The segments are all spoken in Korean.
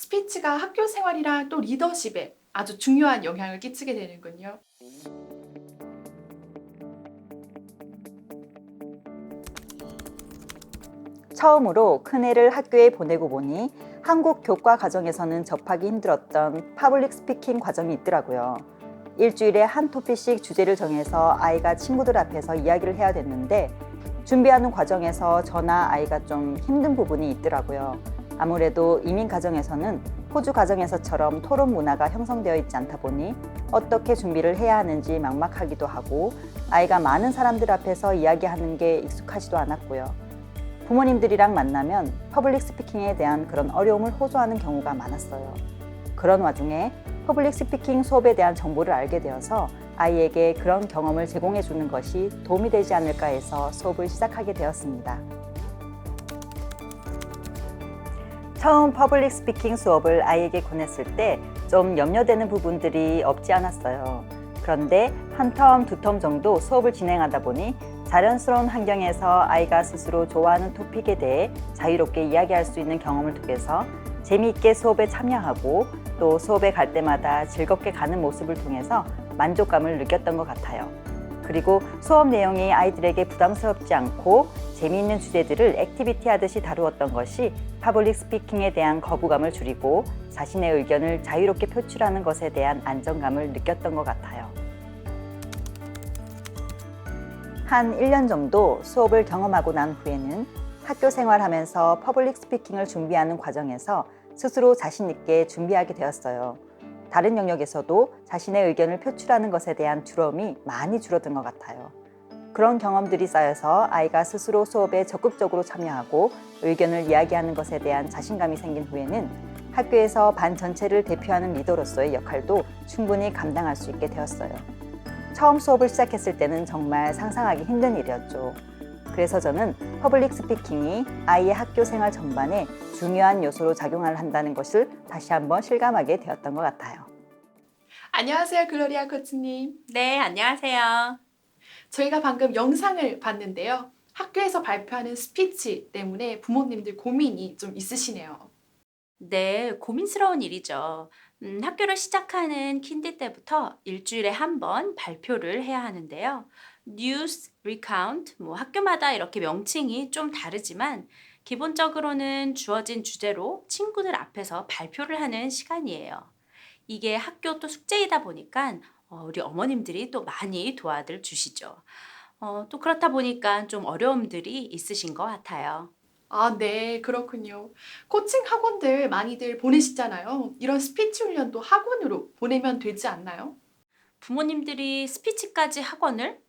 스피치가 학교 생활이랑 또 리더십에 아주 중요한 영향을 끼치게 되는군요. 처음으로 큰애를 학교에 보내고 보니 한국 교과 과정에서는 접하기 힘들었던 파블릭 스피킹 과정이 있더라고요. 일주일에 한 토픽씩 주제를 정해서 아이가 친구들 앞에서 이야기를 해야 됐는데 준비하는 과정에서 저나 아이가 좀 힘든 부분이 있더라고요. 아무래도 이민 가정에서는 호주 가정에서처럼 토론 문화가 형성되어 있지 않다 보니 어떻게 준비를 해야 하는지 막막하기도 하고 아이가 많은 사람들 앞에서 이야기하는 게 익숙하지도 않았고요. 부모님들이랑 만나면 퍼블릭 스피킹에 대한 그런 어려움을 호소하는 경우가 많았어요. 그런 와중에 퍼블릭 스피킹 수업에 대한 정보를 알게 되어서 아이에게 그런 경험을 제공해 주는 것이 도움이 되지 않을까 해서 수업을 시작하게 되었습니다. 처음 퍼블릭 스피킹 수업을 아이에게 권했을 때 좀 염려되는 부분들이 없지 않았어요. 그런데 한 텀, 두 텀 정도 수업을 진행하다 보니 자연스러운 환경에서 아이가 스스로 좋아하는 토픽에 대해 자유롭게 이야기할 수 있는 경험을 통해서 재미있게 수업에 참여하고 또 수업에 갈 때마다 즐겁게 가는 모습을 통해서 만족감을 느꼈던 것 같아요. 그리고 수업 내용이 아이들에게 부담스럽지 않고 재미있는 주제들을 액티비티 하듯이 다루었던 것이 퍼블릭 스피킹에 대한 거부감을 줄이고 자신의 의견을 자유롭게 표출하는 것에 대한 안정감을 느꼈던 것 같아요. 한 1년 정도 수업을 경험하고 난 후에는 학교 생활하면서 퍼블릭 스피킹을 준비하는 과정에서 스스로 자신 있게 준비하게 되었어요. 다른 영역에서도 자신의 의견을 표출하는 것에 대한 두려움이 많이 줄어든 것 같아요. 그런 경험들이 쌓여서 아이가 스스로 수업에 적극적으로 참여하고 의견을 이야기하는 것에 대한 자신감이 생긴 후에는 학교에서 반 전체를 대표하는 리더로서의 역할도 충분히 감당할 수 있게 되었어요. 처음 수업을 시작했을 때는 정말 상상하기 힘든 일이었죠. 그래서 저는 퍼블릭 스피킹이 아이의 학교 생활 전반에 중요한 요소로 작용을 한다는 것을 다시 한번 실감하게 되었던 것 같아요. 안녕하세요, 글로리아 코치님. 네, 안녕하세요. 저희가 방금 영상을 봤는데요. 학교에서 발표하는 스피치 때문에 부모님들 고민이 좀 있으시네요. 네, 고민스러운 일이죠. 학교를 시작하는 킨디 때부터 일주일에 한 번 발표를 해야 하는데요. 뉴스, 리카운트, 학교마다 이렇게 명칭이 좀 다르지만 기본적으로는 주어진 주제로 친구들 앞에서 발표를 하는 시간이에요. 이게 학교 또 숙제이다 보니까 우리 어머님들이 또 많이 도와들 주시죠. 또 그렇다 보니까 좀 어려움들이 있으신 것 같아요. 아, 네, 그렇군요. 코칭 학원들 많이들 보내시잖아요. 이런 스피치 훈련도 학원으로 보내면 되지 않나요? 부모님들이 스피치까지 학원을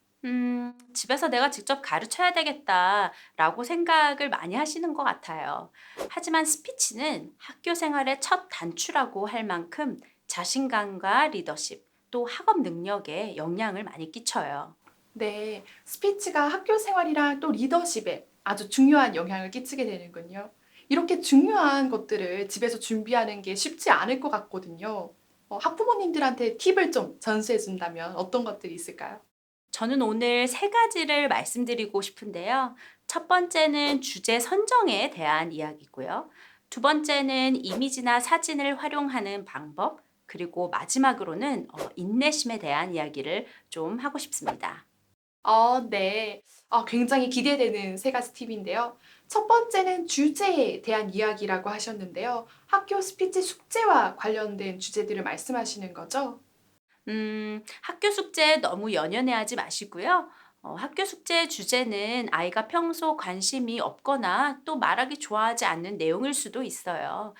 집에서 내가 직접 가르쳐야 되겠다라고 생각을 많이 하시는 것 같아요. 하지만 스피치는 학교 생활의 첫 단추라고 할 만큼 자신감과 리더십, 또 학업 능력에 영향을 많이 끼쳐요. 네, 스피치가 학교 생활이랑 또 리더십에 아주 중요한 영향을 끼치게 되는군요. 이렇게 중요한 것들을 집에서 준비하는 게 쉽지 않을 것 같거든요. 학부모님들한테 팁을 좀 전수해 준다면 어떤 것들이 있을까요? 저는 오늘 세 가지를 말씀드리고 싶은데요. 첫 번째는 주제 선정에 대한 이야기고요. 두 번째는 이미지나 사진을 활용하는 방법, 그리고 마지막으로는 인내심에 대한 이야기를 좀 하고 싶습니다. 네. 굉장히 기대되는 세 가지 팁인데요. 첫 번째는 주제에 대한 이야기라고 하셨는데요. 학교 스피치 숙제와 관련된 주제들을 말씀하시는 거죠? 학교 숙제에 너무 연연해하지 마시고요. 학교 숙제 주제는 아이가 평소 관심이 없거나 또 말하기 좋아하지 않는 내용일 수도 있어요.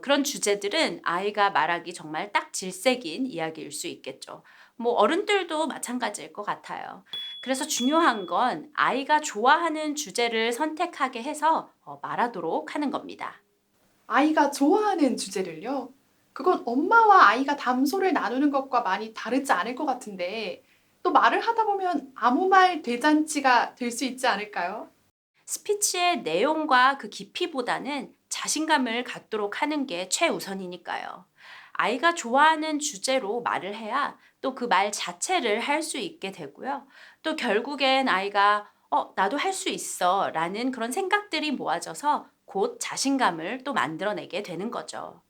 그런 주제들은 아이가 말하기 정말 딱 질색인 이야기일 수 있겠죠. 어른들도 마찬가지일 것 같아요. 그래서 중요한 건 아이가 좋아하는 주제를 선택하게 해서 말하도록 하는 겁니다. 아이가 좋아하는 주제를요? 그건 엄마와 아이가 담소를 나누는 것과 많이 다르지 않을 것 같은데, 또 말을 하다 보면 아무 말 대잔치가 될 수 있지 않을까요? 스피치의 내용과 그 깊이보다는 자신감을 갖도록 하는 게 최우선이니까요. 아이가 좋아하는 주제로 말을 해야 또 그 말 자체를 할 수 있게 되고요. 또 결국엔 아이가 나도 할 수 있어 라는 그런 생각들이 모아져서 곧 자신감을 또 만들어내게 되는 거죠.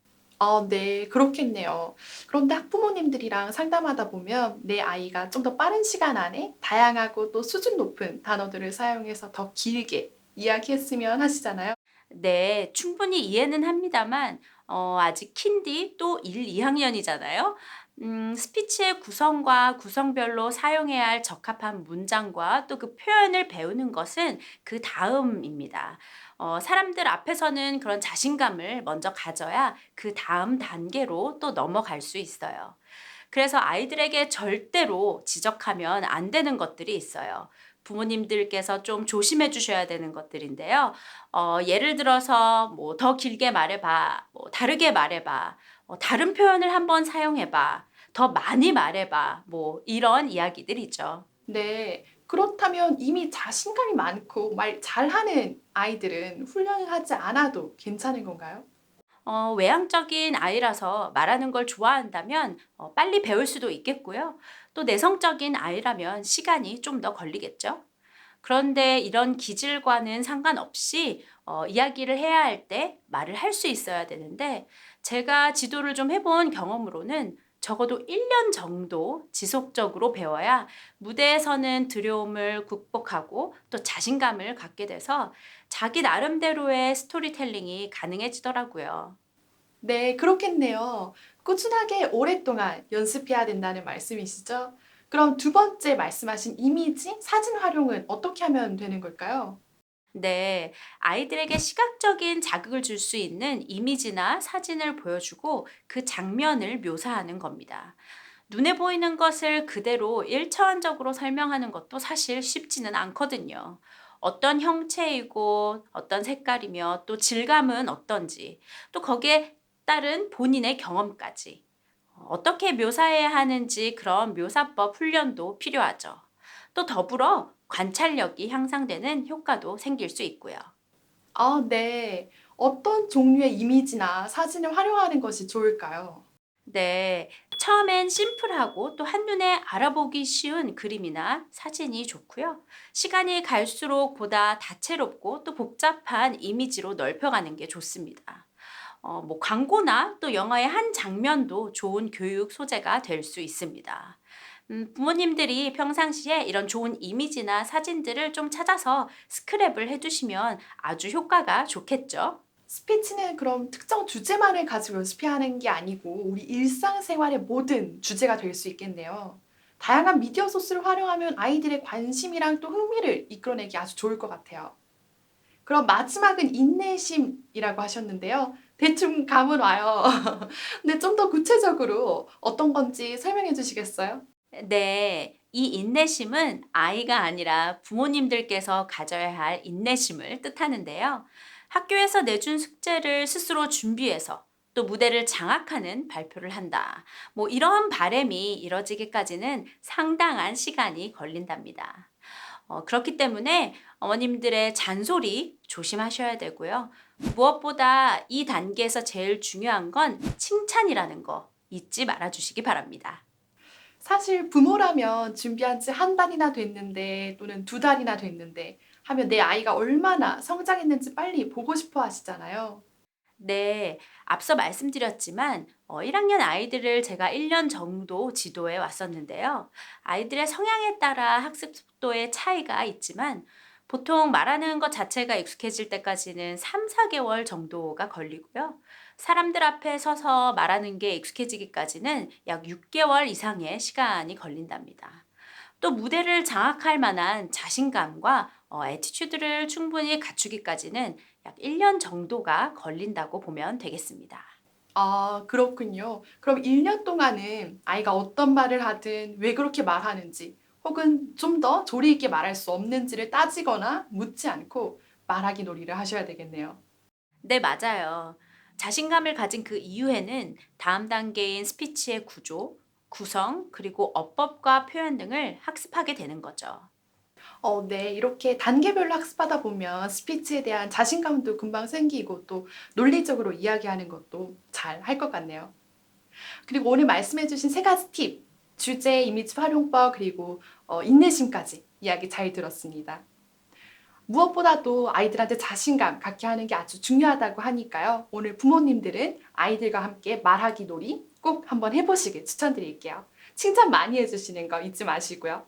아, 네, 그렇겠네요. 그런데 학부모님들이랑 상담하다 보면 내 아이가 좀 더 빠른 시간 안에 다양하고 또 수준 높은 단어들을 사용해서 더 길게 이야기했으면 하시잖아요. 네, 충분히 이해는 합니다만, 아직 킨디 또 1, 2학년이잖아요. 스피치의 구성과 구성별로 사용해야 할 적합한 문장과 또 그 표현을 배우는 것은 그 다음입니다. 사람들 앞에서는 그런 자신감을 먼저 가져야 그 다음 단계로 또 넘어갈 수 있어요. 그래서 아이들에게 절대로 지적하면 안 되는 것들이 있어요. 부모님들께서 좀 조심해 주셔야 되는 것들인데요. 예를 들어서 뭐 더 길게 말해봐, 뭐 다르게 말해봐, 다른 표현을 한번 사용해봐, 더 많이 말해봐, 뭐 이런 이야기들이죠. 네, 그렇다면 이미 자신감이 많고 말 잘하는 아이들은 훈련을 하지 않아도 괜찮은 건가요? 외향적인 아이라서 말하는 걸 좋아한다면 빨리 배울 수도 있겠고요. 또 내성적인 아이라면 시간이 좀 더 걸리겠죠. 그런데 이런 기질과는 상관없이 이야기를 해야 할 때 말을 할 수 있어야 되는데 제가 지도를 좀 해본 경험으로는 적어도 1년 정도 지속적으로 배워야 무대에서는 두려움을 극복하고 또 자신감을 갖게 돼서 자기 나름대로의 스토리텔링이 가능해지더라고요. 네, 그렇겠네요. 꾸준하게 오랫동안 연습해야 된다는 말씀이시죠? 그럼 두 번째 말씀하신 이미지, 사진 활용은 어떻게 하면 되는 걸까요? 네, 아이들에게 시각적인 자극을 줄 수 있는 이미지나 사진을 보여주고 그 장면을 묘사하는 겁니다. 눈에 보이는 것을 그대로 일차원적으로 설명하는 것도 사실 쉽지는 않거든요. 어떤 형체이고 어떤 색깔이며 또 질감은 어떤지 또 거기에 따른 본인의 경험까지 어떻게 묘사해야 하는지 그런 묘사법 훈련도 필요하죠. 또 더불어 관찰력이 향상되는 효과도 생길 수 있고요. 아, 네. 어떤 종류의 이미지나 사진을 활용하는 것이 좋을까요? 네, 처음엔 심플하고 또 한눈에 알아보기 쉬운 그림이나 사진이 좋고요. 시간이 갈수록 보다 다채롭고 또 복잡한 이미지로 넓혀가는 게 좋습니다. 뭐 광고나 또 영화의 한 장면도 좋은 교육 소재가 될 수 있습니다. 부모님들이 평상시에 이런 좋은 이미지나 사진들을 좀 찾아서 스크랩을 해두시면 아주 효과가 좋겠죠. 스피치는 그럼 특정 주제만을 가지고 연습해야 하는 게 아니고 우리 일상생활의 모든 주제가 될 수 있겠네요. 다양한 미디어 소스를 활용하면 아이들의 관심이랑 또 흥미를 이끌어내기 아주 좋을 것 같아요. 그럼 마지막은 인내심이라고 하셨는데요. 대충 감은 와요. 근데 좀 더 구체적으로 어떤 건지 설명해 주시겠어요? 네, 이 인내심은 아이가 아니라 부모님들께서 가져야 할 인내심을 뜻하는데요. 학교에서 내준 숙제를 스스로 준비해서 또 무대를 장악하는 발표를 한다. 뭐 이런 바램이 이뤄지기까지는 상당한 시간이 걸린답니다. 그렇기 때문에 어머님들의 잔소리 조심하셔야 되고요. 무엇보다 이 단계에서 제일 중요한 건 칭찬이라는 거 잊지 말아 주시기 바랍니다. 사실 부모라면 준비한 지 한 달이나 됐는데 또는 두 달이나 됐는데 하면 내 아이가 얼마나 성장했는지 빨리 보고 싶어 하시잖아요. 네, 앞서 말씀드렸지만 1학년 아이들을 제가 1년 정도 지도해 왔었는데요. 아이들의 성향에 따라 학습 속도의 차이가 있지만 보통 말하는 것 자체가 익숙해질 때까지는 3, 4개월 정도가 걸리고요. 사람들 앞에 서서 말하는 게 익숙해지기까지는 약 6개월 이상의 시간이 걸린답니다. 또 무대를 장악할 만한 자신감과 애티튜드를 충분히 갖추기까지는 약 1년 정도가 걸린다고 보면 되겠습니다. 아, 그렇군요. 그럼 1년 동안은 아이가 어떤 말을 하든 왜 그렇게 말하는지 혹은 좀 더 조리 있게 말할 수 없는지를 따지거나 묻지 않고 말하기 놀이를 하셔야 되겠네요. 네, 맞아요. 자신감을 가진 그 이후에는 다음 단계인 스피치의 구조, 구성, 그리고 어법과 표현 등을 학습하게 되는 거죠. 네. 이렇게 단계별로 학습하다 보면 스피치에 대한 자신감도 금방 생기고 또 논리적으로 이야기하는 것도 잘 할 것 같네요. 그리고 오늘 말씀해 주신 세 가지 팁, 주제, 이미지 활용법, 그리고 인내심까지 이야기 잘 들었습니다. 무엇보다도 아이들한테 자신감 갖게 하는 게 아주 중요하다고 하니까요. 오늘 부모님들은 아이들과 함께 말하기 놀이 꼭 한번 해보시길 추천드릴게요. 칭찬 많이 해주시는 거 잊지 마시고요.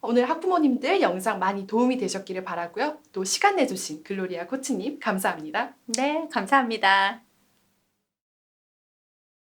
오늘 학부모님들 영상 많이 도움이 되셨기를 바라고요. 또 시간 내주신 글로리아 코치님 감사합니다. 네, 감사합니다.